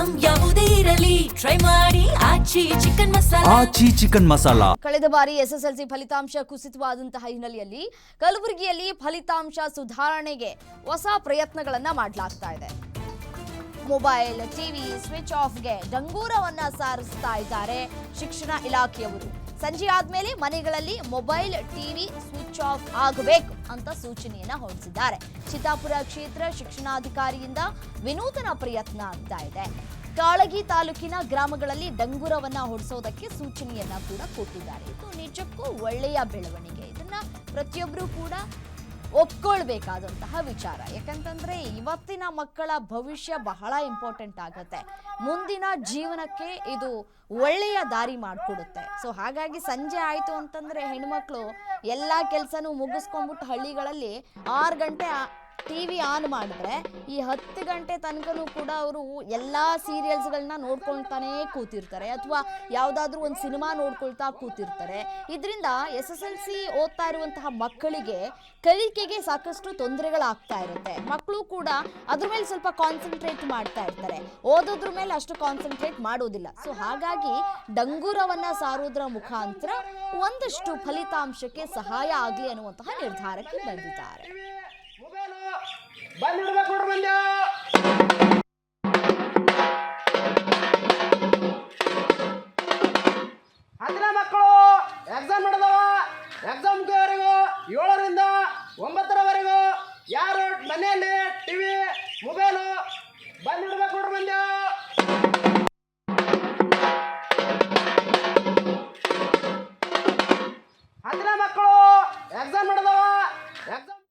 Item ಯಾವುದೇ ಇರಲಿ try ಮಾಡಿ ಆಚಿ ಚಿಕನ್ ಮಸಾಲಾ. ಕಳೆದ ಬಾರಿ ಎಸ್ಎಸ್ಎಲ್ಸಿ ಫಲಿತಾಂಶ ಕುಸಿತವಾದಂತಹ ಹಿನ್ನೆಲೆಯಲ್ಲಿ ಕಲಬುರಗಿಯಲ್ಲಿ ಫಲಿತಾಂಶ ಸುಧಾರಣೆಗೆ ಹೊಸ ಪ್ರಯತ್ನಗಳನ್ನ ಮಾಡಲಾಗ್ತಾ ಇದೆ. ಮೊಬೈಲ್, ಟಿವಿ ಸ್ವಿಚ್ ಆಫ್ಗೆ ಡಂಗೂರವನ್ನ ಸಾರಿಸ್ತಾ ಇದ್ದಾರೆ ಶಿಕ್ಷಣ ಇಲಾಖೆಯವರು. ಸಂಜೆ ಆದ್ಮೇಲೆ ಮನೆಗಳಲ್ಲಿ ಮೊಬೈಲ್, ಟಿವಿ ಸ್ವಿಚ್ ಆಫ್ ಆಗಬೇಕು ಅಂತ ಸೂಚನೆಯನ್ನ ಹೊರಡಿಸಿದ್ದಾರೆ. ಚಿತ್ತಾಪುರ ಕ್ಷೇತ್ರ ಶಿಕ್ಷಣಾಧಿಕಾರಿಯಿಂದ ವಿನೂತನ ಪ್ರಯತ್ನ ಆಗ್ತಾ ಇದೆ. ಕಾಳಗಿ ತಾಲೂಕಿನ ಗ್ರಾಮಗಳಲ್ಲಿ ಡಂಗೂರವನ್ನ ಹೊಡಿಸೋದಕ್ಕೆ ಸೂಚನೆಯನ್ನ ಕೂಡ ಕೊಟ್ಟಿದ್ದಾರೆ. ಇದು ನಿಜಕ್ಕೂ ಒಳ್ಳೆಯ ಬೆಳವಣಿಗೆ. ಇದನ್ನ ಪ್ರತಿಯೊಬ್ಬರು ಕೂಡ ಒಪ್ಕೊಳ್ಬೇಕಾದಂತಹ ವಿಚಾರ. ಯಾಕಂತಂದ್ರೆ ಇವತ್ತಿನ ಮಕ್ಕಳ ಭವಿಷ್ಯ ಬಹಳ ಇಂಪಾರ್ಟೆಂಟ್ ಆಗುತ್ತೆ. ಮುಂದಿನ ಜೀವನಕ್ಕೆ ಇದು ಒಳ್ಳೆಯ ದಾರಿ ಮಾಡಿಕೊಡುತ್ತೆ. ಸೊ ಹಾಗಾಗಿ ಸಂಜೆ ಆಯಿತು ಅಂತಂದ್ರೆ ಹೆಣ್ಮಕ್ಳು ಎಲ್ಲ ಕೆಲಸನೂ ಮುಗಿಸ್ಕೊಂಡ್ಬಿಟ್ಟು ಹಳ್ಳಿಗಳಲ್ಲಿ 6 ಗಂಟೆ ಟಿವಿ ಆನ್ ಮಾಡಿದ್ರೆ ಈ 10 ಗಂಟೆ ತನಕನೂ ಕೂಡ ಅವರು ಎಲ್ಲ ಸೀರಿಯಲ್ಸ್ಗಳನ್ನ ನೋಡ್ಕೊಳ್ತಾನೆ ಕೂತಿರ್ತಾರೆ, ಅಥವಾ ಯಾವುದಾದ್ರೂ ಒಂದು ಸಿನಿಮಾ ನೋಡ್ಕೊಳ್ತಾ ಕೂತಿರ್ತಾರೆ. ಇದರಿಂದ SSLC ಓದ್ತಾ ಇರುವಂತಹ ಮಕ್ಕಳಿಗೆ ಕಲಿಕೆಗೆ ಸಾಕಷ್ಟು ತೊಂದರೆಗಳಾಗ್ತಾ ಇರುತ್ತೆ. ಮಕ್ಕಳು ಕೂಡ ಅದ್ರ ಮೇಲೆ ಸ್ವಲ್ಪ ಕಾನ್ಸಂಟ್ರೇಟ್ ಮಾಡ್ತಾ ಇರ್ತಾರೆ, ಓದೋದ್ರ ಮೇಲೆ ಅಷ್ಟು ಕಾನ್ಸಂಟ್ರೇಟ್ ಮಾಡೋದಿಲ್ಲ. ಸೊ ಹಾಗಾಗಿ ಡಂಗೂರವನ್ನ ಸಾರೋದ್ರ ಮುಖಾಂತರ ಒಂದಷ್ಟು ಫಲಿತಾಂಶಕ್ಕೆ ಸಹಾಯ ಆಗಲಿ ಅನ್ನುವಂತಹ ನಿರ್ಧಾರಕ್ಕೆ ಬಂದಿದ್ದಾರೆ. ಹತ್ತಿರ ಮಕ್ಕಳು ಎಕ್ಸಾಮ್ ನಡೆದವ. ಎಕ್ಸಾಮ್ವರೆಗೂ 7ರಿಂದ 9ರವರೆಗೂ ಯಾರು ಮನೆಯಲ್ಲಿ ಟಿವಿ, ಮೊಬೈಲು